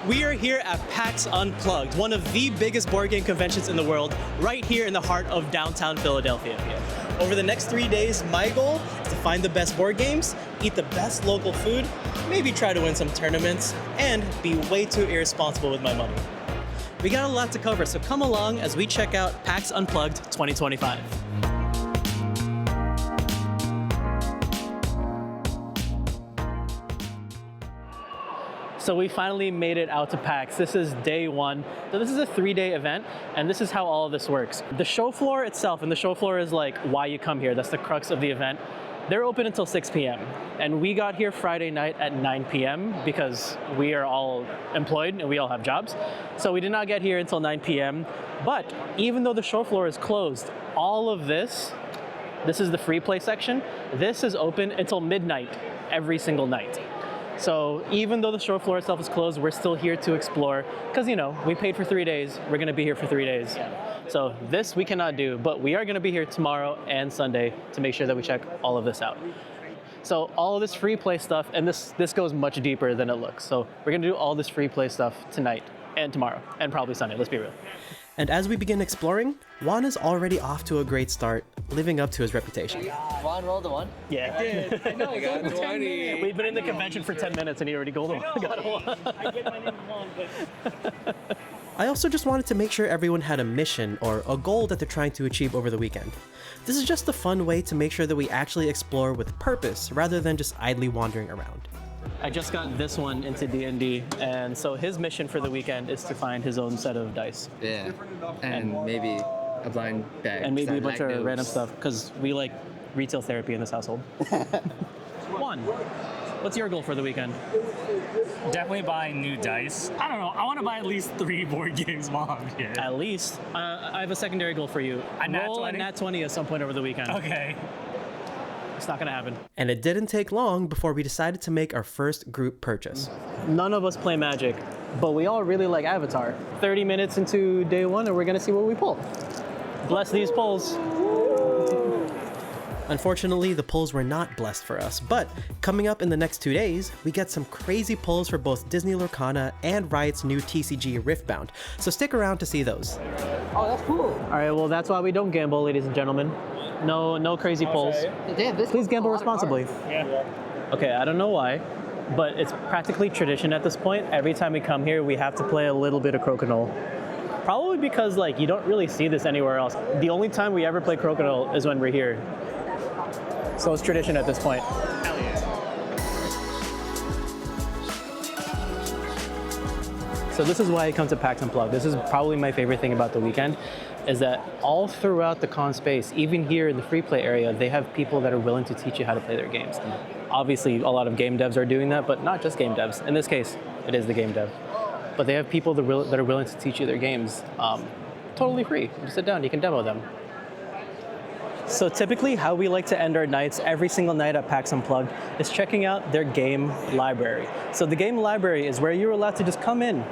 We are here at PAX Unplugged, one of the biggest board game conventions in the world, right here in the heart of downtown Philadelphia. Over the next 3 days, my goal is to find the best board games, eat the best local food, maybe try to win some tournaments, and be way too irresponsible with my money. We got a lot to cover, so come along as we check out PAX Unplugged 2025. So we finally made it out to PAX. This is day one. So this is a 3-day event, and this is how all of this works. The show floor itself, and the show floor is like why you come here. That's the crux of the event. They're open until 6 p.m. And we got here Friday night at 9 p.m. because we are all employed and we all have jobs. So we did not get here until 9 p.m. But even though the show floor is closed, all of this is the free play section. This is open until midnight every single night. So even though the show floor itself is closed, we're still here to explore because, you know, we paid for 3 days. We're going to be here for 3 days. So this we cannot do, but we are going to be here tomorrow and Sunday to make sure that we check all of this out. So all of this free play stuff, and this goes much deeper than it looks. So we're going to do all this free play stuff tonight and tomorrow and probably Sunday. Let's be real. And as we begin exploring, Juan is already off to a great start, living up to his reputation. Juan rolled a 1? Yeah. I did. I know, I got 20. We've been in the convention for 10 minutes and he already got a 1. I get my name wrong, but... I also just wanted to make sure everyone had a mission or a goal that they're trying to achieve over the weekend. This is just a fun way to make sure that we actually explore with purpose rather than just idly wandering around. I just got this one into D&D, and so his mission for the weekend is to find his own set of dice. Yeah, and maybe a blind bag. And maybe a bunch of random stuff, because we like retail therapy in this household. Juan, what's your goal for the weekend? Definitely buying new dice. I don't know. I want to buy at least 3 board games while I'm here. At least. I have a secondary goal for you. Roll a nat 20 at some point over the weekend. Okay. It's not gonna happen. And it didn't take long before we decided to make our first group purchase. None of us play Magic, but we all really like Avatar. 30 minutes into day 1 and we're gonna see what we pull. Bless these pulls. Unfortunately, the pulls were not blessed for us, but coming up in the next 2 days, we get some crazy pulls for both Disney Lorcana and Riot's new TCG Riftbound, so stick around to see those. Oh, that's cool. All right, well, that's why we don't gamble, ladies and gentlemen. No crazy pulls. Damn, this Please gamble responsibly. Yeah. Okay, I don't know why, but it's practically tradition at this point. Every time we come here, we have to play a little bit of Crokinole. Probably because like you don't really see this anywhere else. The only time we ever play Crokinole is when we're here. So it's tradition at this point. Hell yeah. So this is why I come to PAX Unplugged. This is probably my favorite thing about the weekend, is that all throughout the con space, even here in the free play area, they have people that are willing to teach you how to play their games. Obviously, a lot of game devs are doing that, but not just game devs. In this case, it is the game dev. But they have people that are willing to teach you their games totally free. You just sit down, you can demo them. So typically how we like to end our nights every single night at PAX Unplugged is checking out their game library. So the game library is where you're allowed to just come in,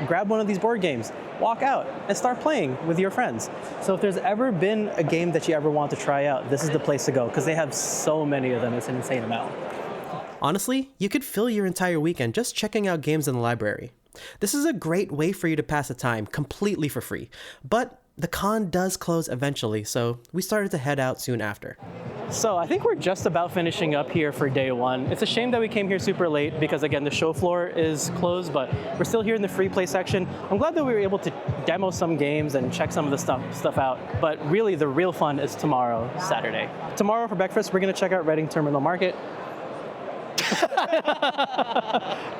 grab one of these board games, walk out, and start playing with your friends. So if there's ever been a game that you ever want to try out, this is the place to go, because they have so many of them. It's an insane amount. Honestly, you could fill your entire weekend just checking out games in the library. This is a great way for you to pass the time completely for free, but the con does close eventually, so we started to head out soon after. So I think we're just about finishing up here for day 1. It's a shame that we came here super late because, again, the show floor is closed, but we're still here in the free play section. I'm glad that we were able to demo some games and check some of the stuff out, but really the real fun is tomorrow, Saturday. Tomorrow for breakfast, we're gonna check out Reading Terminal Market.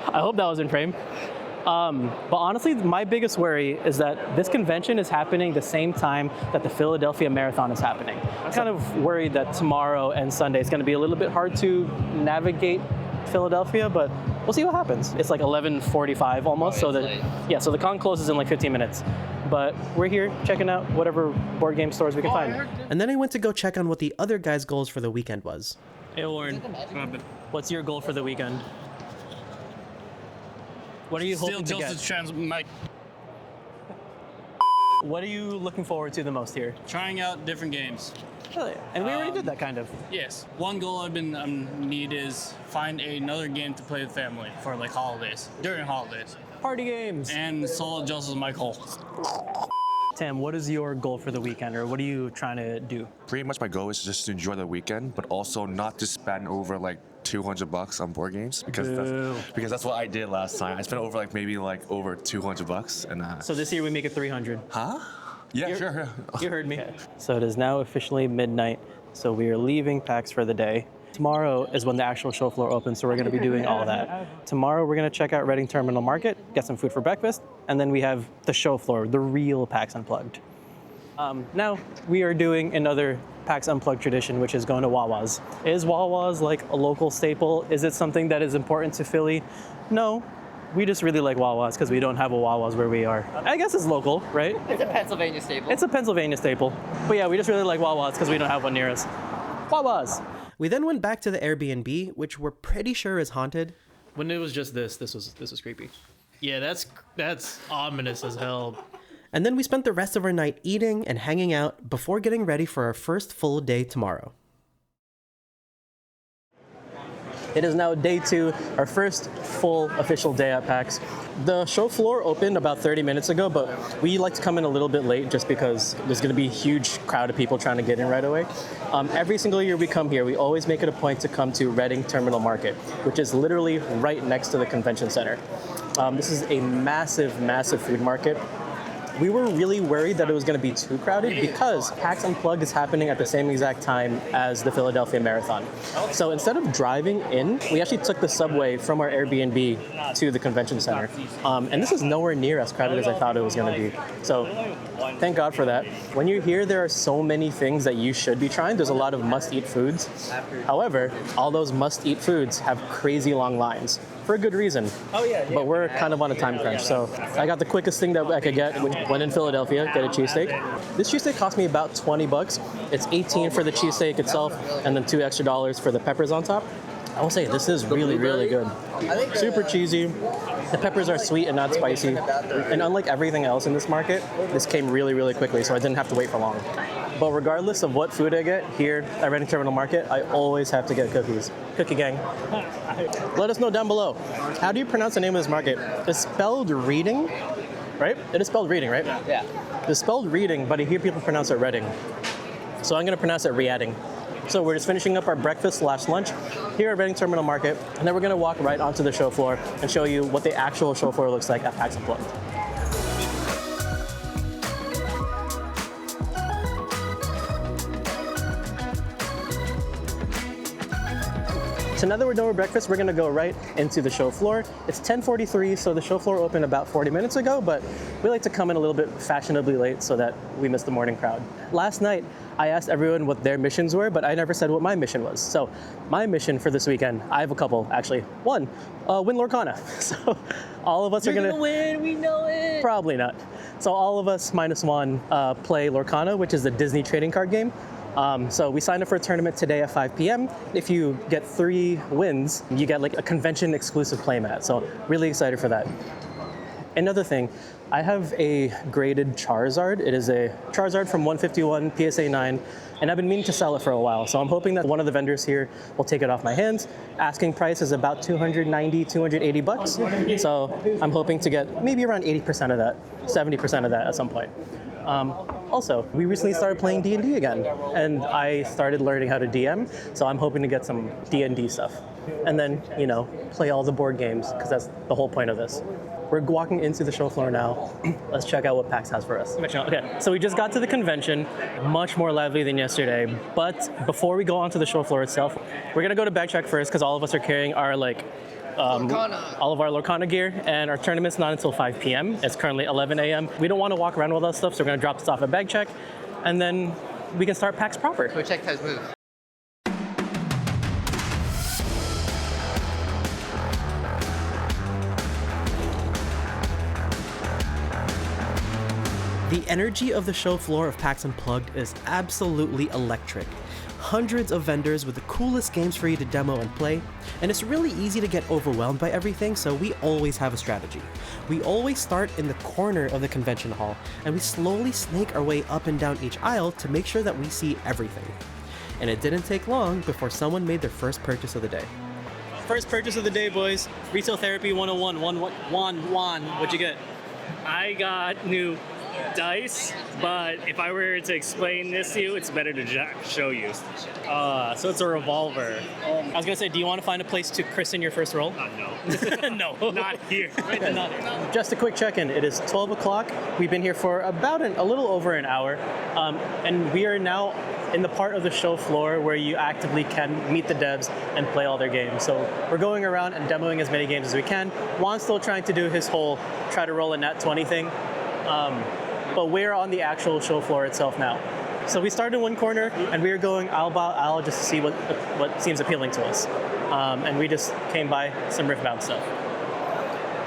I hope that was in frame. But honestly, my biggest worry is that this convention is happening the same time that the Philadelphia Marathon is happening. I'm kind of worried that tomorrow and Sunday is going to be a little bit hard to navigate Philadelphia, but we'll see what happens. It's like 11:45 almost, so so the con closes in like 15 minutes. But we're here checking out whatever board game stores we can find. And then I went to go check on what the other guy's goals for the weekend was. Hey, Warren, what's your goal for the weekend? What are you hoping to get? What are you looking forward to the most here? Trying out different games. Really? And we already did that kind of. Yes. One goal I've been need is find another game to play with family for like holidays, during holidays. Party games. And Solid Justice Michael. Tim, what is your goal for the weekend, or what are you trying to do? Pretty much my goal is just to enjoy the weekend, but also not to spend over like $200 on board games because that's what I did last time. I spent over like maybe like over $200 and So this year we make it 300. huh? Yeah, sure. Yeah. You heard me. So it is now officially midnight, so we are leaving PAX for the day. Tomorrow is when the actual show floor opens, so we're going to be doing all that. Tomorrow we're going to check out Reading Terminal Market, get some food for breakfast, and then we have the show floor, the real PAX Unplugged. Now we are doing another PAX Unplugged tradition, which is going to Wawa's. Is Wawa's like a local staple? Is it something that is important to Philly? No. We just really like Wawa's because we don't have a Wawa's where we are. I guess it's local, right? It's a Pennsylvania staple. It's a Pennsylvania staple. But yeah, we just really like Wawa's because we don't have one near us. Wawa's. We then went back to the Airbnb, which we're pretty sure is haunted. When it was just this was creepy. Yeah, that's ominous as hell. And then we spent the rest of our night eating and hanging out before getting ready for our first full day tomorrow. It is now day 2, our first full official day at PAX. The show floor opened about 30 minutes ago, but we like to come in a little bit late just because there's going to be a huge crowd of people trying to get in right away. Every single year we come here, we always make it a point to come to Reading Terminal Market, which is literally right next to the convention center. This is a massive, massive food market. We were really worried that it was going to be too crowded because PAX Unplugged is happening at the same exact time as the Philadelphia Marathon. So instead of driving in, we actually took the subway from our Airbnb to the convention center. And this is nowhere near as crowded as I thought it was going to be. So thank God for that. When you're here, there are so many things that you should be trying. There's a lot of must-eat foods. However, all those must-eat foods have crazy long lines. For a good reason. But we're kind of on a time crunch, so I got the quickest thing that I could get when in Philadelphia, get a cheesesteak. This cheesesteak cost me about 20 bucks. It's 18 for the cheesesteak itself, and then $2 extra for the peppers on top. I will say, this is really, really good. Super cheesy. The peppers are sweet and not spicy. And unlike everything else in this market, this came really, really quickly, so I didn't have to wait for long. But regardless of what food I get here at Reading Terminal Market, I always have to get cookies. Cookie gang. Let us know down below. How do you pronounce the name of this market? It's spelled Reading, right? It is spelled Reading, right? Yeah. It's spelled Reading, but I hear people pronounce it Reading. So I'm going to pronounce it Reading. So we're just finishing up our breakfast/lunch here at Reading Terminal Market, and then we're going to walk right onto the show floor and show you what the actual show floor looks like at PAX Unplugged. So now that we're done with breakfast, we're gonna go right into the show floor. It's 10:43, so the show floor opened about 40 minutes ago, but we like to come in a little bit fashionably late so that we miss the morning crowd. Last night, I asked everyone what their missions were, but I never said what my mission was. So my mission for this weekend, I have a couple, actually. One, win Lorcana. So all of us are gonna win, we know it. Probably not. So all of us -1 play Lorcana, which is the Disney trading card game. So we signed up for a tournament today at 5 p.m. If you get 3 wins, you get like a convention exclusive playmat. So really excited for that. Another thing, I have a graded Charizard. It is a Charizard from 151 PSA 9, and I've been meaning to sell it for a while. So I'm hoping that one of the vendors here will take it off my hands. Asking price is about 290, 280 bucks. So I'm hoping to get maybe around 80% of that, 70% of that at some point. Also, we recently started playing D&D again, and I started learning how to DM, so I'm hoping to get some D&D stuff. And then, you know, play all the board games, because that's the whole point of this. We're walking into the show floor now. Let's check out what PAX has for us. Okay, so we just got to the convention, much more lively than yesterday, but before we go onto the show floor itself, we're gonna go to bag check first, because all of us are carrying our, all of our Lorcana gear, and our tournament's not until 5 p.m. It's currently 11 a.m. We don't want to walk around with all that stuff, so we're going to drop this off at bag check, and then we can start PAX proper. Go check his move. The energy of the show floor of PAX Unplugged is absolutely electric. Hundreds of vendors with the coolest games for you to demo and play, and it's really easy to get overwhelmed by everything, so we always have a strategy. We always start in the corner of the convention hall, and we slowly snake our way up and down each aisle to make sure that we see everything. And it didn't take long before someone made their first purchase of the day. First purchase of the day, boys. Retail Therapy 101. Juan, what'd you get? I got new dice, but if I were to explain this to you, it's better to show you. So it's a revolver. I was gonna say, do you want to find a place to christen your first roll? No. No. Not here. Just a quick check-in. It is 12 o'clock. We've been here for about a little over an hour, and we are now in the part of the show floor where you actively can meet the devs and play all their games. So we're going around and demoing as many games as we can. Juan's still trying to do his whole try to roll a nat 20 thing, but we're on the actual show floor itself now. So we started in one corner and we were going aisle by aisle just to see what seems appealing to us. And we just came by some Riftbound stuff.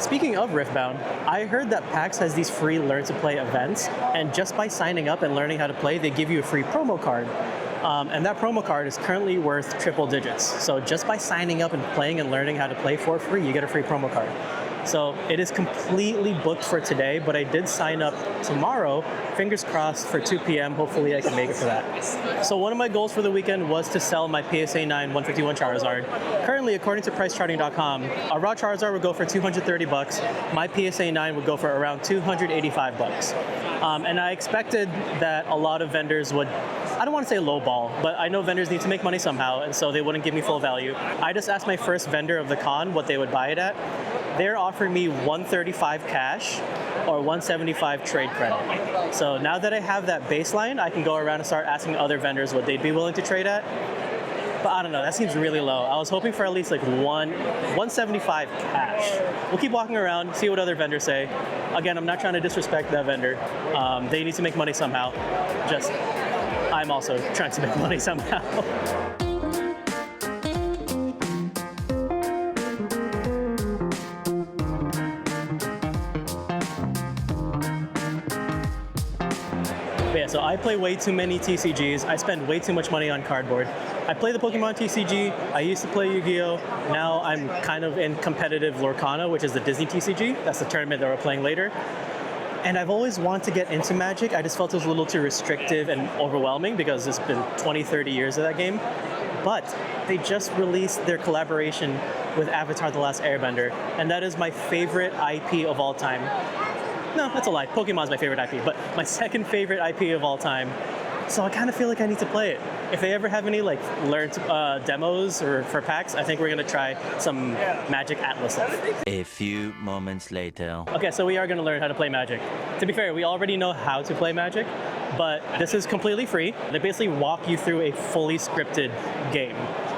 Speaking of Riftbound, I heard that PAX has these free Learn to Play events, and just by signing up and learning how to play, they give you a free promo card. And that promo card is currently worth triple digits. So just by signing up and playing and learning how to play for free, you get a free promo card. So it is completely booked for today, but I did sign up tomorrow. Fingers crossed for 2 p.m. Hopefully I can make it for that. So one of my goals for the weekend was to sell my PSA 9 151 Charizard. Currently, according to pricecharting.com, a raw Charizard would go for $230. My PSA 9 would go for around $285. And I expected that a lot of vendors would, I don't want to say lowball, but I know vendors need to make money somehow, and so they wouldn't give me full value. I just asked my first vendor of the con what they would buy it at. They're offering me $135 cash or $175 trade credit. So now that I have that baseline, I can go around and start asking other vendors what they'd be willing to trade at. But I don't know, that seems really low. I was hoping for at least like $175 cash. We'll keep walking around, see what other vendors say. Again, I'm not trying to disrespect that vendor. They need to make money somehow. Just, I'm also trying to make money somehow. So I play way too many TCGs. I spend way too much money on cardboard. I play the Pokemon TCG. I used to play Yu-Gi-Oh! Now I'm kind of in competitive Lorcana, which is the Disney TCG. That's the tournament that we're playing later. And I've always wanted to get into Magic. I just felt it was a little too restrictive and overwhelming because it's been 20, 30 years of that game. But they just released their collaboration with Avatar: The Last Airbender, and that is my favorite IP of all time. No, that's a lie. Pokemon's my favorite IP, but my second favorite IP of all time. So I kind of feel like I need to play it. If they ever have any like learned demos or for PAX, I think we're gonna try some Magic Atlas stuff. A few moments later. Okay, so we are gonna learn how to play Magic. To be fair, we already know how to play Magic, but this is completely free. They basically walk you through a fully scripted game.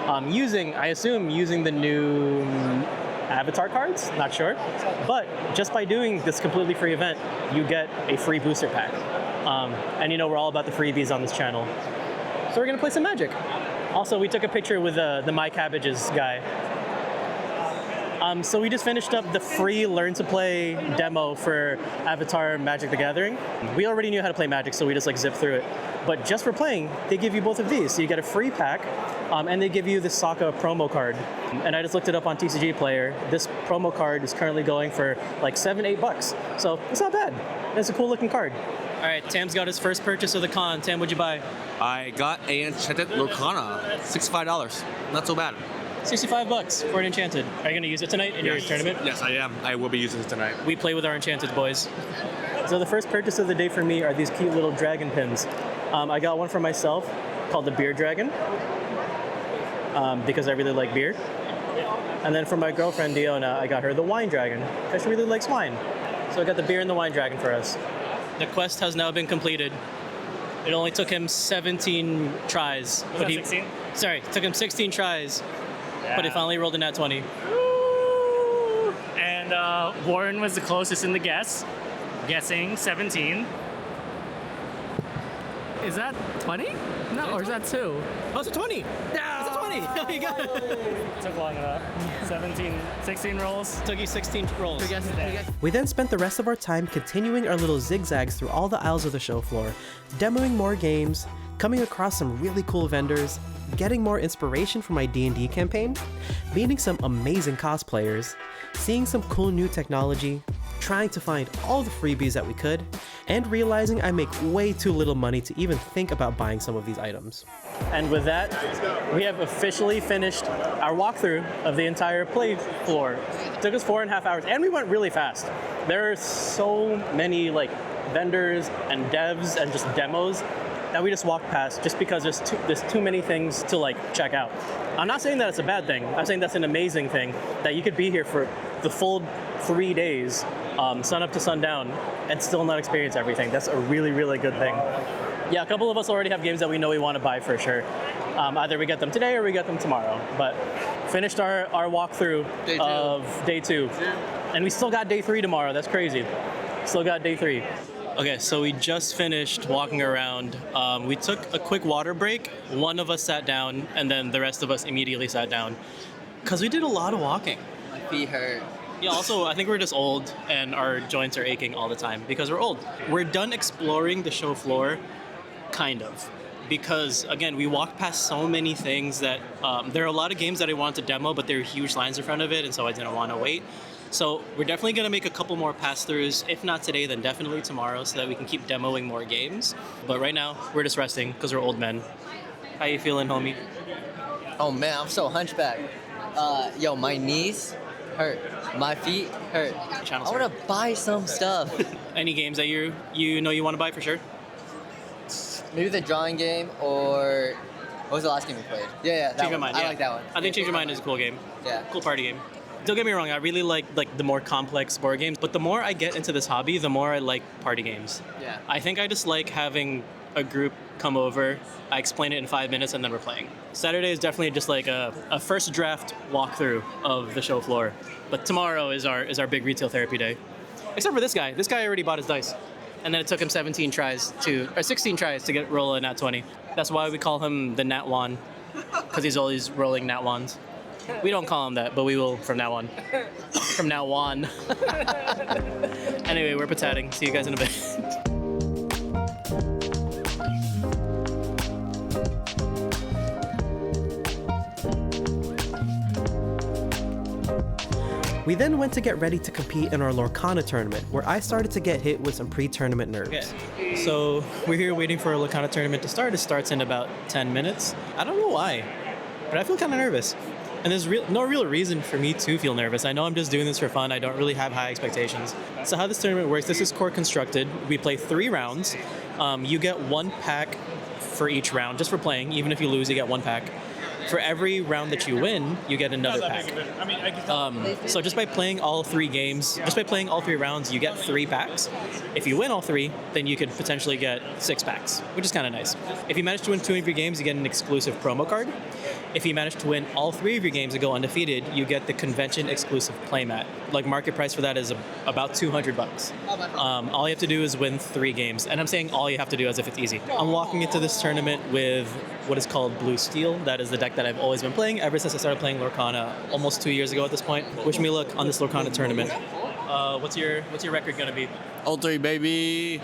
I assume using the new Avatar cards, not sure. But just by doing this completely free event, you get a free booster pack. And you know, we're all about the freebies on this channel. So we're gonna play some Magic. Also, we took a picture with the My Cabbages guy. So we just finished up the free Learn to Play demo for Avatar Magic the Gathering. We already knew how to play Magic, so we just like zipped through it. But just for playing, they give you both of these. So you get a free pack, and they give you the Sokka promo card. And I just looked it up on TCG Player. This promo card is currently going for like $7-8. So it's not bad. It's a cool looking card. All right, Tam's got his first purchase of the con. Tam, what'd you buy? I got a Enchanted Lorcana, $65. Not so bad. $65 for an Enchanted. Are you gonna use it tonight in your tournament? Yes, I am. I will be using it tonight. We play with our Enchanted boys. So the first purchase of the day for me are these cute little dragon pins. I got one for myself called the Beer Dragon because I really like beer. And then for my girlfriend, Diona, I got her the Wine Dragon because she really likes wine. So I got the beer and the wine dragon for us. The quest has now been completed. It only took him 17 tries. Was that 16? Sorry, it took him 16 tries, but he finally rolled a nat 20. And Warren was the closest in the guess, guessing 17. Is that 20? No, or is that 2? Oh, it's a 20! Yeah, it's a 20! Oh, you got it! Took long enough. 16 rolls. Took you 16 rolls. We then spent the rest of our time continuing our little zigzags through all the aisles of the show floor, demoing more games, coming across some really cool vendors, getting more inspiration for my D&D campaign, meeting some amazing cosplayers, seeing some cool new technology, trying to find all the freebies that we could, and realizing I make way too little money to even think about buying some of these items. And with that, we have officially finished our walkthrough of the entire play floor. It took us 4.5 hours, and we went really fast. There are so many like vendors and devs and just demos that we just walked past just because there's too many things to like check out. I'm not saying that it's a bad thing. I'm saying that's an amazing thing that you could be here for the full 3 days, sun up to sundown, and still not experience everything. That's a really, really good thing. Yeah, a couple of us already have games that we know we want to buy for sure. Either we get them today or we get them tomorrow. But finished our walkthrough of day 2. And we still got day 3 tomorrow. That's crazy. Still got day 3. Okay, so we just finished walking around. We took a quick water break. One of us sat down, and then the rest of us immediately sat down. Because we did a lot of walking. My feet hurt. Yeah, also, I think we're just old, and our joints are aching all the time because we're old. We're done exploring the show floor, kind of. Because, again, we walked past so many things that there are a lot of games that I wanted to demo, but there are huge lines in front of it, and so I didn't want to wait. So we're definitely going to make a couple more pass-throughs. If not today, then definitely tomorrow so that we can keep demoing more games. But right now, we're just resting because we're old men. How you feeling, homie? Oh man, I'm so hunchback. Yo, my knees hurt. My feet hurt. I want to buy some stuff. Any games that you know you want to buy for sure? Maybe the drawing game or... What was the last game we played? Yeah, that Change Your one. Mind. I Yeah. like that one. I think Change Your Mind is a cool game. Yeah. Cool party game. Don't get me wrong, I really like the more complex board games, but the more I get into this hobby, the more I like party games. Yeah. I think I just like having a group come over, I explain it in 5 minutes, and then we're playing. Saturday is definitely just like a first draft walkthrough of the show floor, but tomorrow is our big retail therapy day. Except for this guy. This guy already bought his dice, and then it took him 16 tries to get roll a nat 20. That's why we call him the Nat One, because he's always rolling Nat Ones. We don't call him that, but we will from now on. From now on. Anyway, we're patatting. See you guys in a bit. We then went to get ready to compete in our Lorcana tournament, where I started to get hit with some pre-tournament nerves. Okay. So we're here waiting for our Lorcana tournament to start. It starts in about 10 minutes. I don't know why, but I feel kind of nervous. And there's no real reason for me to feel nervous. I know I'm just doing this for fun. I don't really have high expectations. So how this tournament works, this is core constructed. We play 3 rounds. You get 1 pack for each round, just for playing. Even if you lose, you get 1 pack. For every round that you win, you get another pack. So just by playing all 3 games, just by playing all 3 rounds, you get 3 packs. If you win all 3, then you could potentially get 6 packs, which is kind of nice. If you manage to win 2 of your games, you get an exclusive promo card. If you manage to win all 3 of your games and go undefeated, you get the convention exclusive playmat. Like market price for that is about $200. All you have to do is win 3 games. And I'm saying all you have to do as if it's easy. I'm walking into this tournament with what is called Blue Steel. That is the deck that I've always been playing ever since I started playing Lorcana almost 2 years ago at this point. Wish me luck on this Lorcana tournament. What's your record gonna be? 03, baby.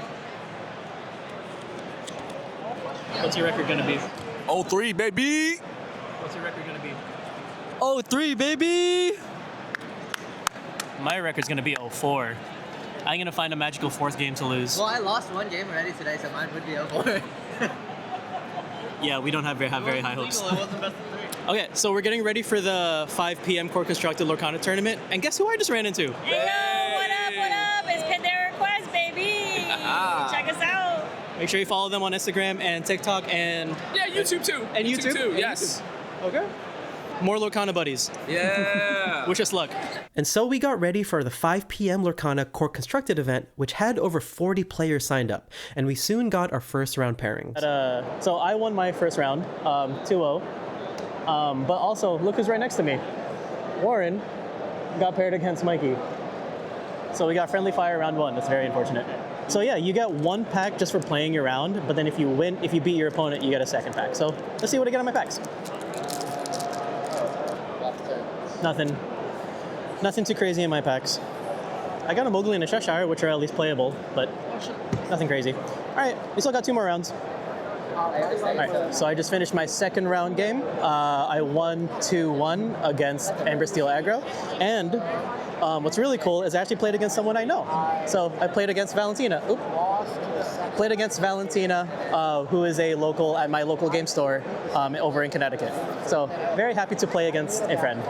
What's your record gonna be? 03, baby! What's your record gonna be? 03, baby. My record's gonna be 04. I'm gonna find a magical 4th game to lose. Well, I lost 1 game already today, so mine would be over. Yeah, we don't have very high hopes. Okay, so we're getting ready for the 5 p.m. core constructed Lorcana tournament, and guess who I just ran into? Hey, what up? It's Pandora Quest, baby. Check us out. Make sure you follow them on Instagram and TikTok and Yeah, YouTube too. And YouTube? too. And Yes. okay. More Lorcana buddies. Yeah. Wish us luck. And so we got ready for the 5 p.m. Lorcana Core Constructed event, which had over 40 players signed up, and we soon got our first round pairings. So I won my first round, 2-0. But also, look who's right next to me. Warren got paired against Mikey. So we got friendly fire round 1. That's very unfortunate. So yeah, you get 1 pack just for playing your round, but then if you beat your opponent, you get a 2nd pack. So let's see what I get on my packs. Nothing too crazy in my packs. I got a Mowgli and a Cheshire, which are at least playable, but nothing crazy. All right, we still got 2 more rounds. All right, so I just finished my 2nd round game. I won 2-1 against Amber Steel Aggro, and What's really cool is I actually played against someone I know. So I played against Valentina. Played against Valentina, who is a local at my local game store over in Connecticut. So very happy to play against a friend.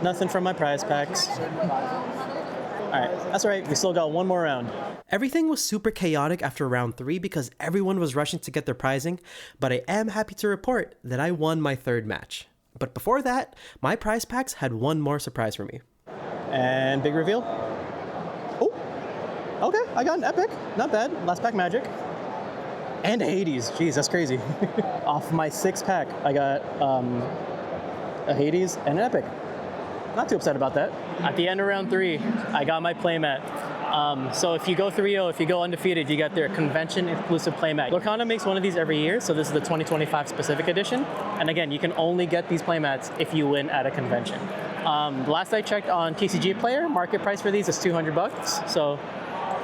Nothing from my prize packs. All right, that's all right. We still got one more round. Everything was super chaotic after round 3 because everyone was rushing to get their prizing, but I am happy to report that I won my 3rd match. But before that, my prize packs had one more surprise for me. And big reveal. Oh, okay, I got an epic. Not bad. Last pack magic. And a Hades. Jeez, that's crazy. Off my 6th pack, I got a Hades and an epic. Not too upset about that. At the end of round 3, I got my playmat. So if you go 3-0, if you go undefeated, you get their convention exclusive playmat. Lorcana makes one of these every year, so this is the 2025 specific edition. And again, you can only get these playmats if you win at a convention. Last I checked on TCG Player, market price for these is $200. So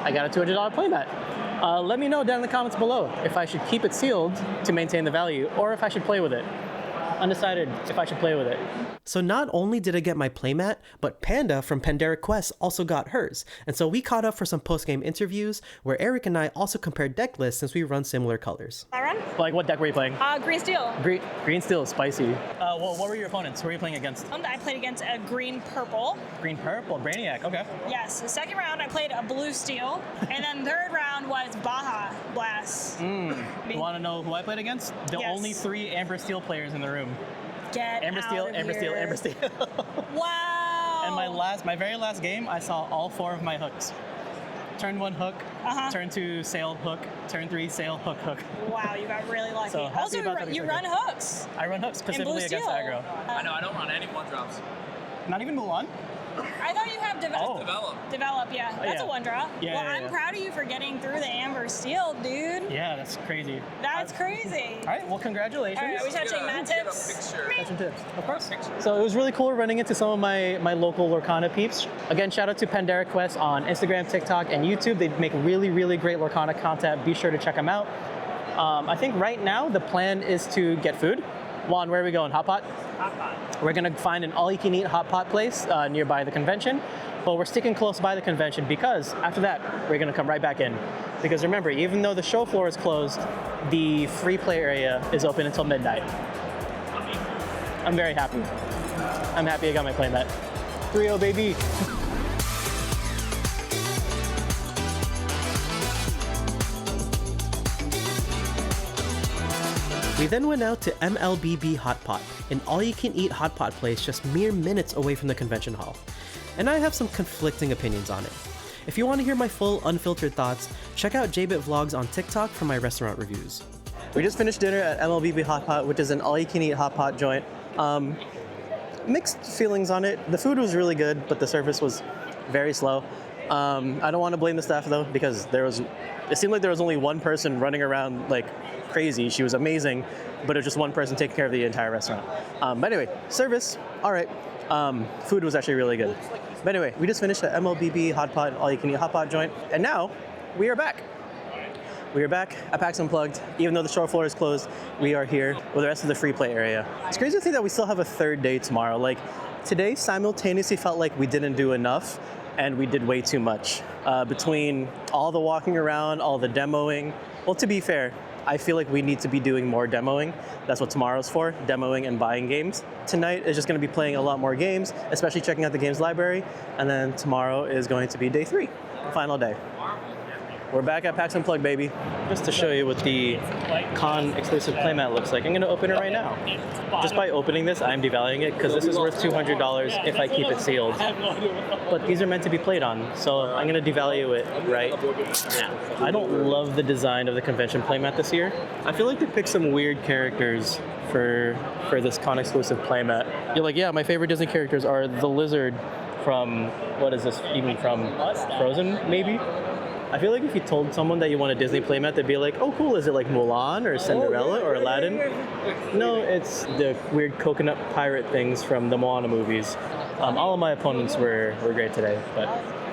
I got a $200 playmat. Let me know down in the comments below if I should keep it sealed to maintain the value or if I should play with it. Undecided if I should play with it. So not only did I get my playmat, but Panda from Pandora Quest also got hers. And so we caught up for some post-game interviews where Eric and I also compared deck lists since we run similar colors. I run? Like what deck were you playing? Green steel. Green steel is spicy. Well, what were your opponents? Who were you playing against? I played against a green purple. Green purple, Brainiac, okay. Yes, the second round I played a blue steel, and then third round was Baja Blast. You want to know who I played against? The Yes. only 3 Amber Steel players in the room. Get Amber out Steel, of Amber here. Steel, Amber Steel. Wow. And my very last game, I saw all 4 of my hooks. Turn 1 hook, turn 2 sail hook, turn 3 sail hook hook. Wow, you got really lucky. So happy also, about that you run hooks. I run hooks specifically blue against steel. aggro. I know, I don't run any 1-drops. Not even Mulan? I thought you have Oh. develop, yeah. That's yeah. a 1-drop. Yeah, well, yeah, I'm yeah. proud of you for getting through the Amber Steel, dude. Yeah, that's crazy. That's crazy. All right, well, congratulations. All right, are we touching Matt tips? Touching tips, of course. So it was really cool running into some of my local Lorcana peeps. Again, shout out to Pandora Quest on Instagram, TikTok, and YouTube. They make really, really great Lorcana content. Be sure to check them out. I think right now the plan is to get food. Juan, where are we going? Hotpot? Hotpot. We're gonna find an all-you-can-eat hotpot place nearby the convention, but we're sticking close by the convention because after that, we're gonna come right back in. Because remember, even though the show floor is closed, the free play area is open until midnight. I'm very happy. I'm happy I got my playmat. 3-0, baby. We then went out to MLBB Hotpot, an all-you-can-eat hotpot place just mere minutes away from the convention hall. And I have some conflicting opinions on it. If you want to hear my full, unfiltered thoughts, check out JBit Vlogs on TikTok for my restaurant reviews. We just finished dinner at MLBB Hotpot, which is an all-you-can-eat hotpot joint. Mixed feelings on it. The food was really good, but the service was very slow. I don't want to blame the staff though, because it seemed like there was only one person running around like crazy. She was amazing, but it was just one person taking care of the entire restaurant. But anyway, service, all right. Food was actually really good. But anyway, we just finished at MLBB Hotpot, all-you-can-eat hotpot joint, and now we are back. We are back at PAX Unplugged. Even though the show floor is closed, we are here with the rest of the free play area. It's crazy to think that we still have a 3rd day tomorrow. Like, today simultaneously felt like we didn't do enough, and we did way too much. Between all the walking around, all the demoing. Well, to be fair, I feel like we need to be doing more demoing. That's what tomorrow's for, demoing and buying games. Tonight is just going to be playing a lot more games, especially checking out the games library. And then tomorrow is going to be day 3, final day. We're back at PAX Unplugged, baby. Just to show you what the con exclusive playmat looks like, I'm gonna open it right now. Just by opening this, I'm devaluing it because this is worth $200 if I keep it sealed. But these are meant to be played on, so I'm gonna devalue it right now. I don't love the design of the convention playmat this year. I feel like they picked some weird characters for this con exclusive playmat. You're like, yeah, my favorite Disney characters are the lizard from, what is this even from? Frozen, maybe? I feel like if you told someone that you want a Disney playmat, they'd be like, oh cool, is it like Mulan or Cinderella or Aladdin? No, it's the weird coconut pirate things from the Moana movies. All of my opponents were great today, but...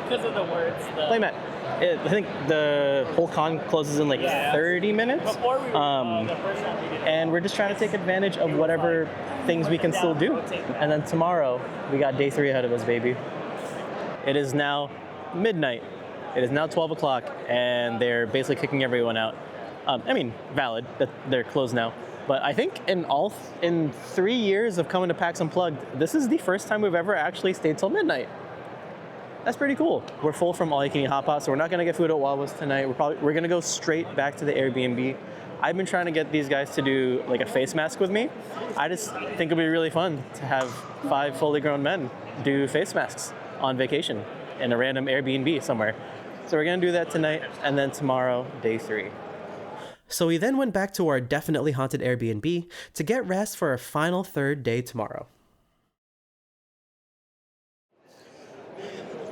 Because of the words. Playmat. I think the whole con closes in like 30 minutes. And we're just trying to take advantage of whatever things we can still do. And then tomorrow, we got day 3 ahead of us, baby. It is now midnight. It is now 12 o'clock, and they're basically kicking everyone out. I mean, valid that they're closed now. But I think in 3 years of coming to PAX Unplugged, this is the first time we've ever actually stayed till midnight. That's pretty cool. We're full from all you can eat Hotpot, so we're not gonna get food at Wawa's tonight. We're gonna go straight back to the Airbnb. I've been trying to get these guys to do like a face mask with me. I just think it'll be really fun to have 5 fully grown men do face masks on vacation in a random Airbnb somewhere. So we're gonna do that tonight, and then tomorrow, day 3. So we then went back to our definitely haunted Airbnb to get rest for our final 3rd day tomorrow.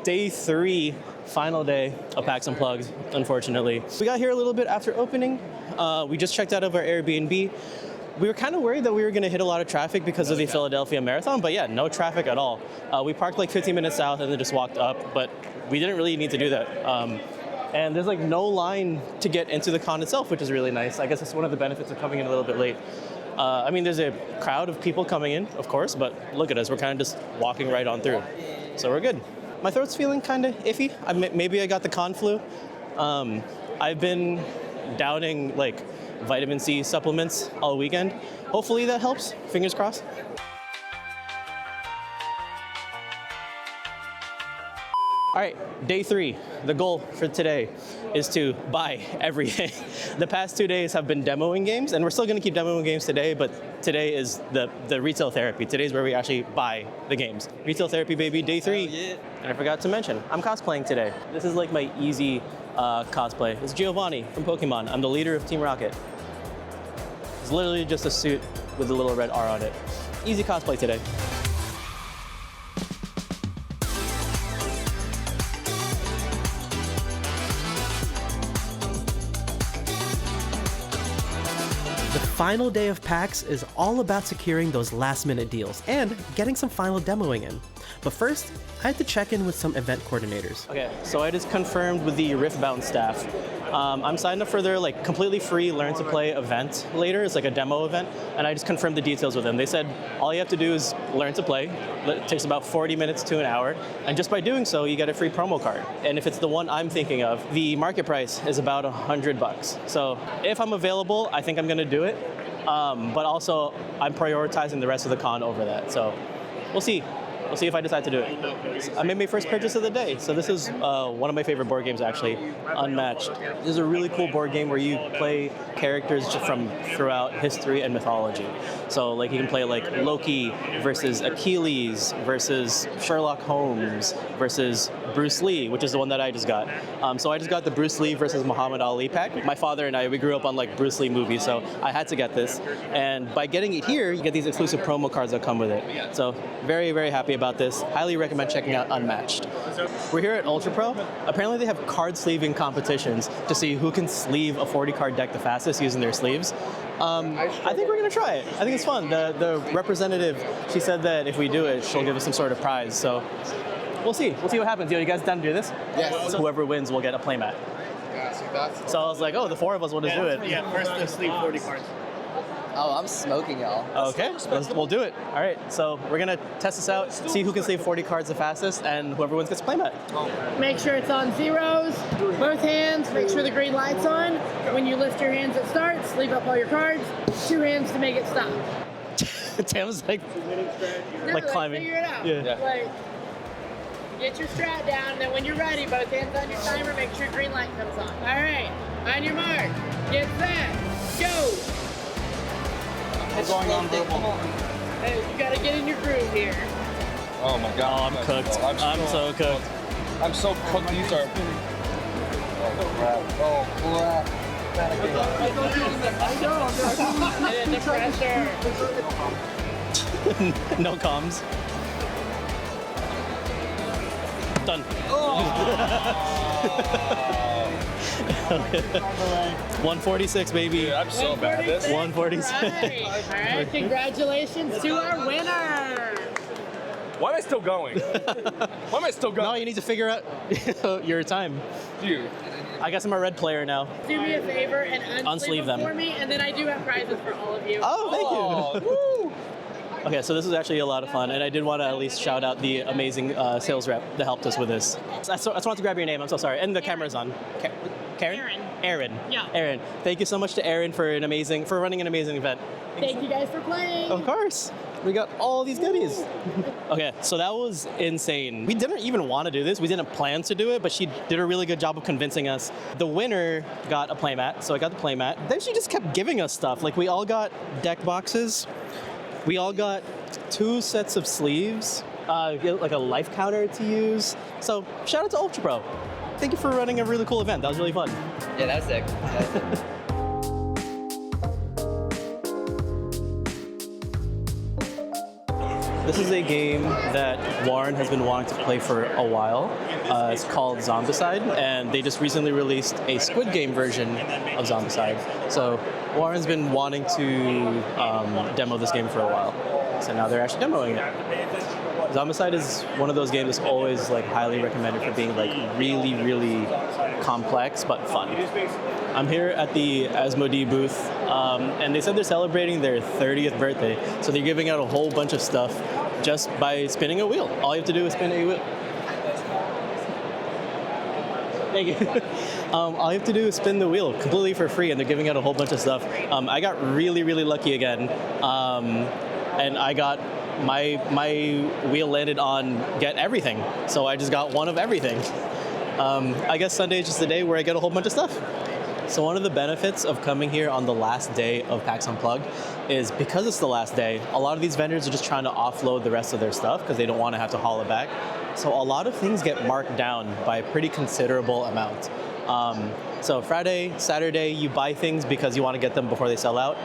Day 3, final day of PAX Unplugged, unfortunately. We got here a little bit after opening. We just checked out of our Airbnb. We were kind of worried that we were going to hit a lot of traffic because of the Philadelphia Marathon, but yeah, no traffic at all. We parked like 15 minutes south and then just walked up, but we didn't really need to do that. And there's like no line to get into the con itself, which is really nice. I guess that's one of the benefits of coming in a little bit late. I mean, there's a crowd of people coming in, of course, but look at us. We're kind of just walking right on through. So we're good. My throat's feeling kind of iffy. Maybe I got the con flu. I've been downing like vitamin C supplements all weekend. Hopefully that helps. Fingers crossed. All right, day 3. The goal for today is to buy everything. The past 2 days have been demoing games, and we're still gonna keep demoing games today, but today is the retail therapy. Today's where we actually buy the games. Retail therapy, baby, day 3. Yeah. And I forgot to mention, I'm cosplaying today. This is like my easy cosplay. It's Giovanni from Pokemon. I'm the leader of Team Rocket. It's literally just a suit with a little red R on it. Easy cosplay today. The final day of PAX is all about securing those last-minute deals and getting some final demoing in. But first, I had to check in with some event coordinators. Okay, so I just confirmed with the Riftbound staff. I'm signed up for their like completely free Learn to Play event later. It's like a demo event, and I just confirmed the details with them. They said all you have to do is learn to play. It takes about 40 minutes to an hour, and just by doing so, you get a free promo card. And if it's the one I'm thinking of, the market price is about $100. So if I'm available, I think I'm gonna do it. But also, I'm prioritizing the rest of the con over that. So we'll see. We'll see if I decide to do it. I made my first purchase of the day. So this is one of my favorite board games, actually, Unmatched. This is a really cool board game where you play characters from throughout history and mythology. So like you can play like Loki versus Achilles versus Sherlock Holmes versus Bruce Lee, which is the one that I just got. So I just got the Bruce Lee versus Muhammad Ali pack. My father and I, we grew up on like Bruce Lee movies, so I had to get this. And by getting it here, you get these exclusive promo cards that come with it. So very, very happy about this. Highly recommend checking out Unmatched. We're here at Ultra Pro. Apparently they have card sleeving competitions to see who can sleeve a 40 card deck the fastest using their sleeves. I think we're gonna try it. I think it's fun. The representative, she said that if we do it, she'll give us some sort of prize. So we'll see. We'll see what happens. Yo, you guys down to do this? Yes. So whoever wins will get a playmat. So I was like, oh, the 4 of us will just do it. Yeah, first to sleeve 40 cards. Oh, I'm smoking, y'all. Okay, we'll do it. All right, so we're gonna test this out, see who can sleeve 40 cards the fastest, and whoever wins gets a playmat. Make sure it's on zeros, both hands, make sure the green light's on. When you lift your hands at start, sleeve up all your cards, 2 hands to make it stop. Tam's like climbing. Figure it out. Yeah. Like, get your strat down, and then when you're ready, both hands on your timer, make sure green light comes on. All right, on your mark, get set, go. What's going on, Verbal? Hey, you gotta get in your groove here. Oh my god. Oh, I'm cooked. I'm so cooked. I'm so cooked. These are. Oh crap. Oh crap. Get in the pressure. No comms. Done. 146, baby. Dude, I'm so bad at this. 146. All right, congratulations to our winner. Why am I still going? Why am I still going? No, you need to figure out your time. Dude. I guess I'm a red player now. Do me a favor and Unsleeve them for me, and then I do have prizes for all of you. Oh, thank you. Woo. Okay, so this is actually a lot of fun, and I did want to at least shout out the amazing sales rep that helped us with this. I just wanted to grab your name. I'm so sorry, and the camera's on. Karen? Aaron. Yeah. Aaron. Thank you so much to Aaron for running an amazing event. Thank you guys for playing. Of course. We got all these goodies. Okay, so that was insane. We didn't even want to do this. We didn't plan to do it, but she did a really good job of convincing us. The winner got a playmat, so I got the playmat. Then she just kept giving us stuff. Like, we all got deck boxes. We all got 2 sets of sleeves, like a life counter to use. So shout out to Ultra Pro. Thank you for running a really cool event. That was really fun. Yeah, that was sick. This is a game that Warren has been wanting to play for a while. It's called Zombicide, and they just recently released a Squid Game version of Zombicide. So Warren's been wanting to demo this game for a while. So now they're actually demoing it. Zombicide is one of those games that's always like highly recommended for being like really, really complex but fun. I'm here at the Asmodee booth, and they said they're celebrating their 30th birthday, so they're giving out a whole bunch of stuff just by spinning a wheel. All you have to do is spin a wheel. Thank you. All you have to do is spin the wheel completely for free, and they're giving out a whole bunch of stuff. I got really, really lucky again, and I got my wheel landed on get everything, so I just got one of everything. I guess Sunday is just the day where I get a whole bunch of stuff. So one of the benefits of coming here on the last day of PAX Unplugged is because it's the last day, a lot of these vendors are just trying to offload the rest of their stuff because they don't want to have to haul it back. So a lot of things get marked down by a pretty considerable amount. So Friday, Saturday, you buy things because you want to get them before they sell out.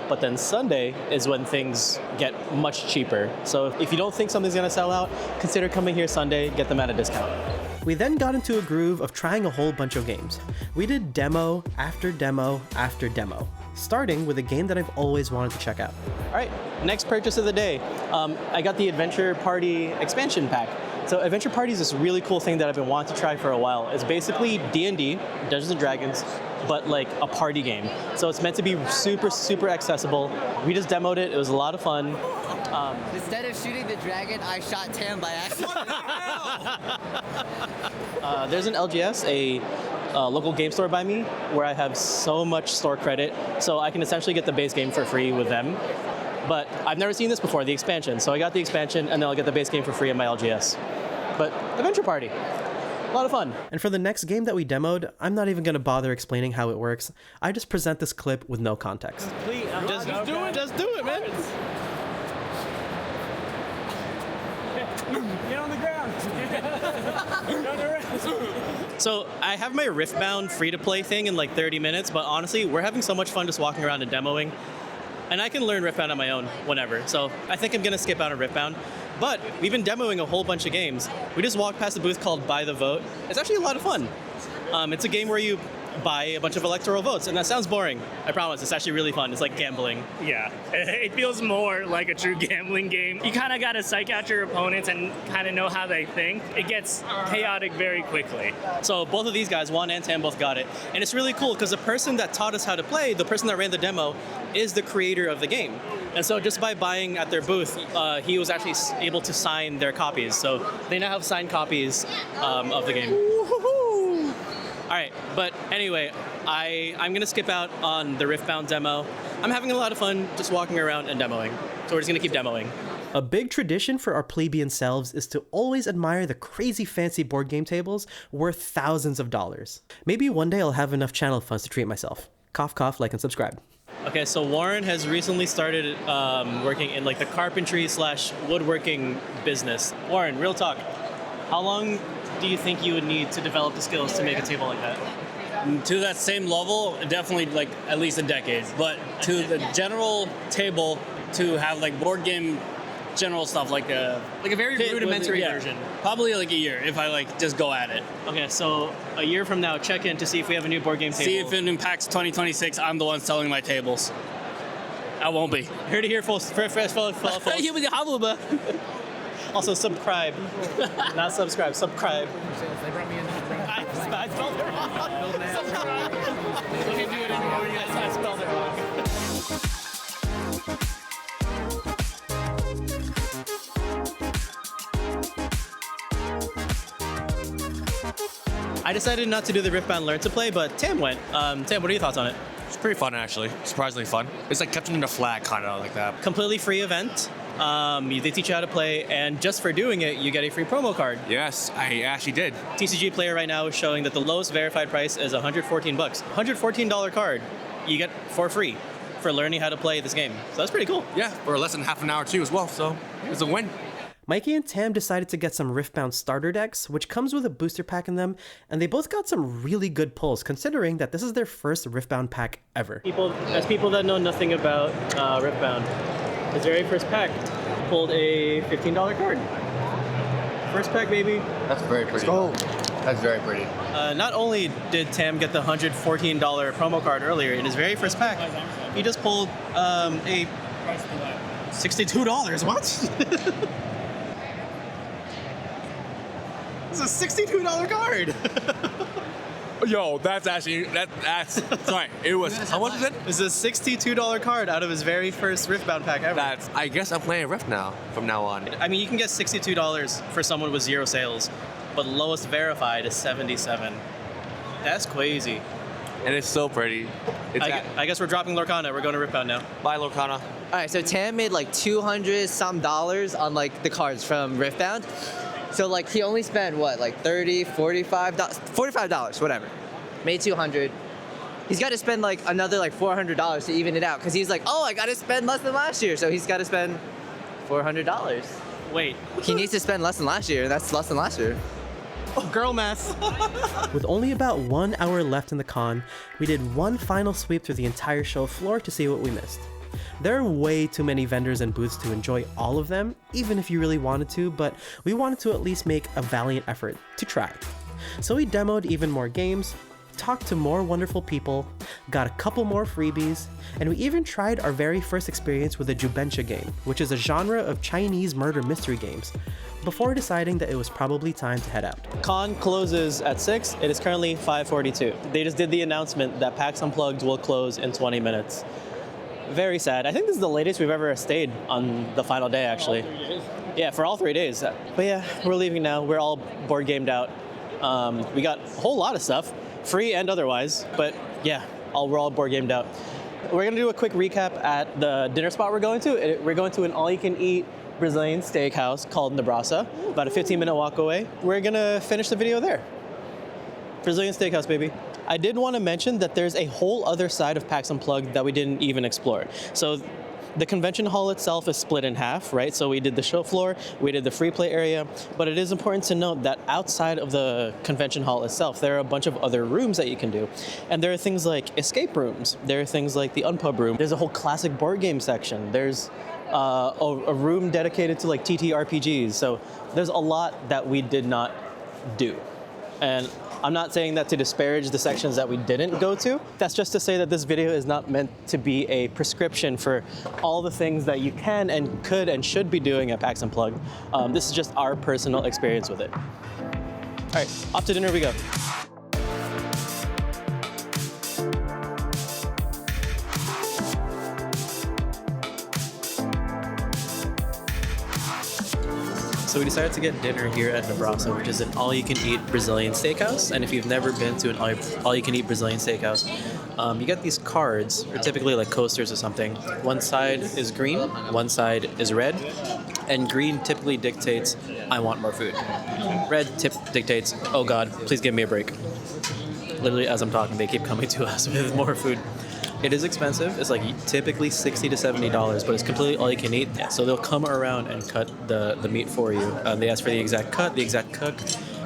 But then Sunday is when things get much cheaper. So if you don't think something's gonna sell out, consider coming here Sunday, get them at a discount. We then got into a groove of trying a whole bunch of games. We did demo after demo after demo, starting with a game that I've always wanted to check out. All right, next purchase of the day. I got the Adventure Party expansion pack. So Adventure Party is this really cool thing that I've been wanting to try for a while. It's basically D&D, Dungeons & Dragons, but like a party game. So it's meant to be super, super accessible. We just demoed it. It was a lot of fun. Instead of shooting the dragon, I shot Tam by accident. There's an LGS, a local game store by me, where I have so much store credit, so I can essentially get the base game for free with them. But I've never seen this before, the expansion. So I got the expansion, and then I'll get the base game for free at my LGS. But Adventure Party, a lot of fun. And for the next game that we demoed, I'm not even going to bother explaining how it works. I just present this clip with no context. Please, just do it. Just do it, man. Get on the ground. So I have my Riftbound free-to-play thing in like 30 minutes, but honestly, we're having so much fun just walking around and demoing. And I can learn Riftbound on my own whenever, so I think I'm gonna skip out on Riftbound. But we've been demoing a whole bunch of games. We just walked past a booth called Buy the Vote. It's actually a lot of fun. It's a game where you buy a bunch of electoral votes, and that sounds boring. I promise, it's actually really fun. It's like gambling. Yeah, it feels more like a true gambling game. You kind of got to psych out your opponents and kind of know how they think. It gets chaotic very quickly. So both of these guys, Juan and Tam, both got it. And it's really cool because the person that taught us how to play, the person that ran the demo, is the creator of the game. And so just by buying at their booth, he was actually able to sign their copies. So they now have signed copies of the game. All right, but anyway, I'm gonna skip out on the Riftbound demo. I'm having a lot of fun just walking around and demoing. So we're just gonna keep demoing. A big tradition for our plebeian selves is to always admire the crazy fancy board game tables worth thousands of dollars. Maybe one day I'll have enough channel funds to treat myself. Cough, cough, like and subscribe. Okay, so Warren has recently started working in like the carpentry / woodworking business. Warren, real talk, how long do you think you would need to develop the skills to make a table like that? To that same level, definitely like at least a decade. But to the general table, to have like board game general stuff like a very rudimentary version. Probably like a year if I like just go at it. Okay, so a year from now, check in to see if we have a new board game table. See if in PAX 2026 I'm the one selling my tables. I won't be. Here to hear folks. Also, subscribe. Not subscribe, subscribe. They brought me in to bring I spelled it wrong. Subscribe. You can't do it anymore. I spelled it wrong. I decided not to do the Riftbound Learn to Play, but Tam went. Tam, what are your thoughts on it? It's pretty fun, actually. Surprisingly fun. It's like Captain in the Flag, kind of like that. Completely free event. They teach you how to play, and just for doing it, you get a free promo card. Yes, I actually did. TCG Player right now is showing that the lowest verified price is $114. $114 card you get for free for learning how to play this game. So that's pretty cool. Yeah, for less than half an hour too as well, so it's a win. Mikey and Tam decided to get some Riftbound starter decks, which comes with a booster pack in them, and they both got some really good pulls, considering that this is their first Riftbound pack ever. People that know nothing about Riftbound, his very first pack pulled a $15 card. First pack, baby. That's very pretty. Oh. That's very pretty. Not only did Tam get the $114 promo card earlier in his very first pack, he just pulled a $62. What? This is a $62 card. Yo, that's actually that's sorry. It was how much is it? This is a $62 card out of his very first Riftbound pack ever. I guess I'm playing Rift now from now on. I mean, you can get $62 for someone with 0 sales, but lowest verified is $77. That's crazy. And it's so pretty. I guess we're dropping Lorcana. We're going to Riftbound now. Bye, Lorcana. All right, so Tam made like $200-some on like the cards from Riftbound. So like he only spent what, like $30, $45, whatever. Made 200. He's got to spend like another like $400 to even it out, because he's like, oh, I got to spend less than last year, so he's got to spend $400. Wait. He needs to spend less than last year, and that's less than last year. Oh, girl math. With only about 1 hour left in the con, we did one final sweep through the entire show floor to see what we missed. There are way too many vendors and booths to enjoy all of them, even if you really wanted to, but we wanted to at least make a valiant effort to try. So we demoed even more games, talked to more wonderful people, got a couple more freebies, and we even tried our very first experience with a Jubencha game, which is a genre of Chinese murder mystery games, before deciding that it was probably time to head out. Con closes at 6. It is currently 5:42. They just did the announcement that PAX Unplugged will close in 20 minutes. Very sad. I think this is the latest we've ever stayed on the final day, actually. Yeah, for all 3 days. But yeah, we're leaving now. We're all board gamed out. We got a whole lot of stuff, free and otherwise. But yeah, we're all board gamed out. We're gonna do a quick recap at the dinner spot we're going to. We're going to an all-you-can-eat Brazilian steakhouse called NaBrasa, about a 15-minute walk away. We're gonna finish the video there. Brazilian steakhouse, baby. I did want to mention that there's a whole other side of PAX Unplugged that we didn't even explore. So the convention hall itself is split in half, right? So we did the show floor, we did the free play area, but it is important to note that outside of the convention hall itself, there are a bunch of other rooms that you can do. And there are things like escape rooms. There are things like the Unpub room. There's a whole classic board game section. There's a room dedicated to like TTRPGs. So there's a lot that we did not do. And I'm not saying that to disparage the sections that we didn't go to. That's just to say that this video is not meant to be a prescription for all the things that you can and could and should be doing at PAX Unplugged. This is just our personal experience with it. All right, off to dinner we go. So we decided to get dinner here at NaBrasa, which is an all-you-can-eat Brazilian steakhouse. And if you've never been to an all-you-can-eat Brazilian steakhouse, you get these cards, or typically like coasters or something. One side is green, one side is red, and green typically dictates, I want more food. Red dictates, oh God, please give me a break. Literally, as I'm talking, they keep coming to us with more food. It is expensive. It's like typically $60 to $70, but it's completely all you can eat. Yeah, so they'll come around and cut the meat for you. They ask for the exact cut, the exact cook.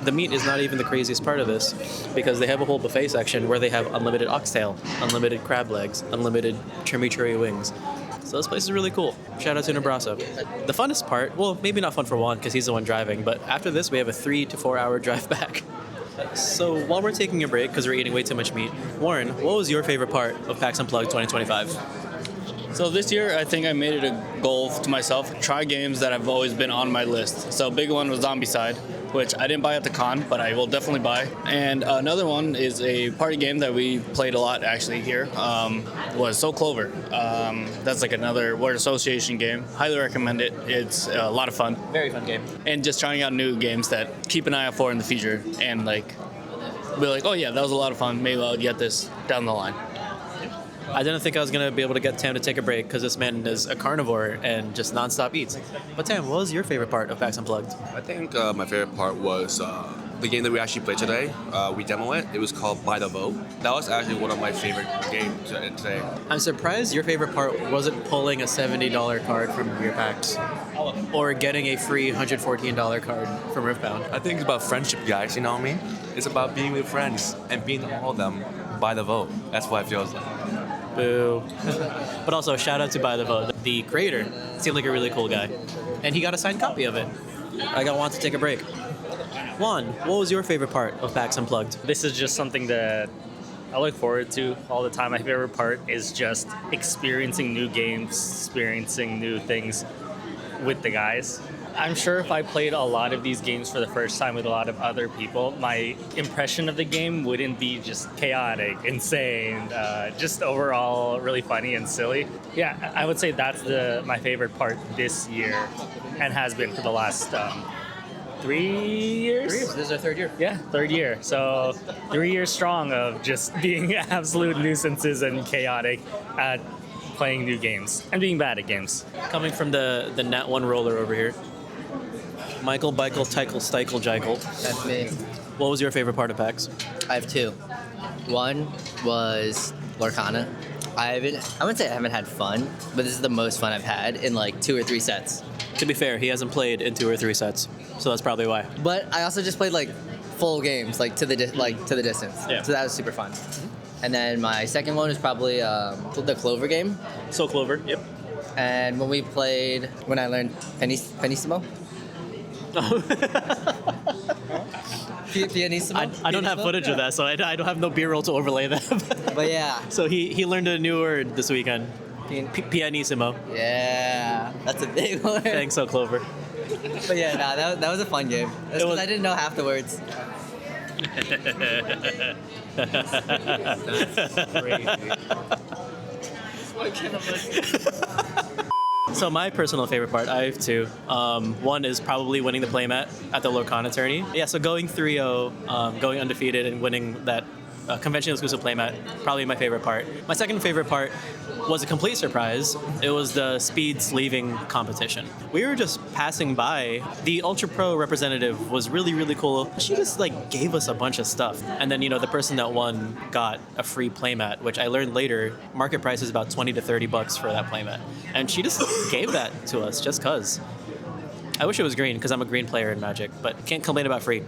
The meat is not even the craziest part of this, because they have a whole buffet section where they have unlimited oxtail, unlimited crab legs, unlimited chimichurri wings. So this place is really cool. Shout out to NaBrasa. The funnest part, well, maybe not fun for Juan because he's the one driving, but after this we have a 3 to 4 hour drive back. So while we're taking a break because we're eating way too much meat, Warren, what was your favorite part of PAX Unplugged 2025? So this year, I think I made it a goal to myself, try games that have always been on my list. So big one was Zombicide, which I didn't buy at the con, but I will definitely buy. And another one is a party game that we played a lot actually here, was So Clover. That's like another word association game. Highly recommend it. It's a lot of fun. Very fun game. And just trying out new games that keep an eye out for in the future. And like be like, oh yeah, that was a lot of fun. Maybe I'll get this down the line. I didn't think I was going to be able to get Tam to take a break because this man is a carnivore and just nonstop eats. But Tam, what was your favorite part of PAX Unplugged? I think my favorite part was the game that we actually played today. We demoed it. It was called By the Vote. That was actually one of my favorite games today. I'm surprised your favorite part wasn't pulling a $70 card from your PAX or getting a free $114 card from Riftbound. I think it's about friendship, guys. You know what I mean? It's about being with friends and being all of them by the vote. That's what it feels like. Boo. But also, shout out to By the Vote. The creator seemed like a really cool guy. And he got a signed copy of it. I got Juan to take a break. Juan, what was your favorite part of PAX Unplugged? This is just something that I look forward to all the time. My favorite part is just experiencing new games, experiencing new things with the guys. I'm sure if I played a lot of these games for the first time with a lot of other people, my impression of the game wouldn't be just chaotic, insane, just overall really funny and silly. Yeah, I would say that's my favorite part this year and has been for the last 3 years? This is our third year. Yeah, third year. So 3 years strong of just being absolute nuisances and chaotic at playing new games and being bad at games. Coming from the Nat 1 roller over here. Michael, Bikel, Tykel, Stykel, Jikel. That's me. What was your favorite part of PAX? I have two. One was Lorcana. I wouldn't say I haven't had fun, but this is the most fun I've had in like 2 or 3 sets. To be fair, he hasn't played in 2 or 3 sets, so that's probably why. But I also just played like full games, like to the distance. Yeah. So that was super fun. And then my second one was probably the Clover game. So Clover, yep. And when I learned Pianissimo. Pianissimo. I don't have footage of that, so I don't have no B-roll to overlay that. But yeah. So he learned a new word this weekend. Pianissimo. Yeah, that's a big one. Thanks, So Clover. But yeah, nah, that was a fun game. That's because I didn't know half the words. So my personal favorite part, I have two. One is probably winning the playmat at the Lorcana tourney. Yeah, so going 3-0, going undefeated and winning that convention exclusive playmat, probably my favorite part. My second favorite part was a complete surprise. It was the speed sleeving competition. We were just passing by. The Ultra Pro representative was really, really cool. She just like gave us a bunch of stuff. And then, the person that won got a free playmat, which I learned later, market price is about $20 to $30 for that playmat. And she just gave that to us just cause. I wish it was green because I'm a green player in Magic, but can't complain about free.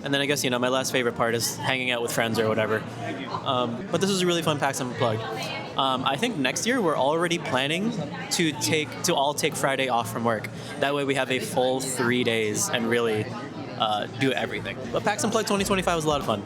And then I guess, my last favorite part is hanging out with friends or whatever. But this was a really fun PAX Unplugged. I think next year we're already planning to all take Friday off from work. That way we have a full 3 days and really do everything. But PAX Unplugged 2025 was a lot of fun.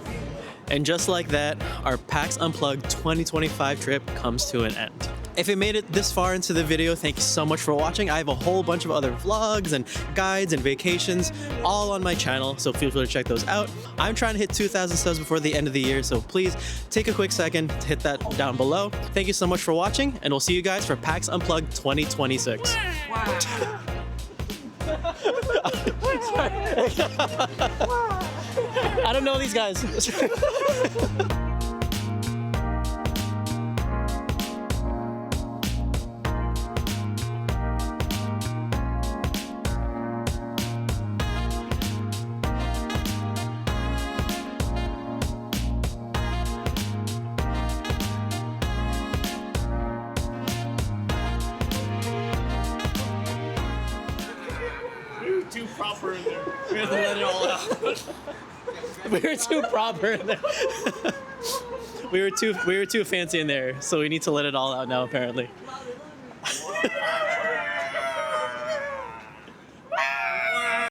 And just like that, our PAX Unplugged 2025 trip comes to an end. If you made it this far into the video, thank you so much for watching. I have a whole bunch of other vlogs and guides and vacations all on my channel, so feel free to check those out. I'm trying to hit 2,000 subs before the end of the year, so please take a quick second to hit that down below. Thank you so much for watching, and we'll see you guys for PAX Unplugged 2026. I don't know these guys. Too proper in there. We have to let it all out. We were too proper in there. we were too fancy in there, so we need to let it all out now apparently.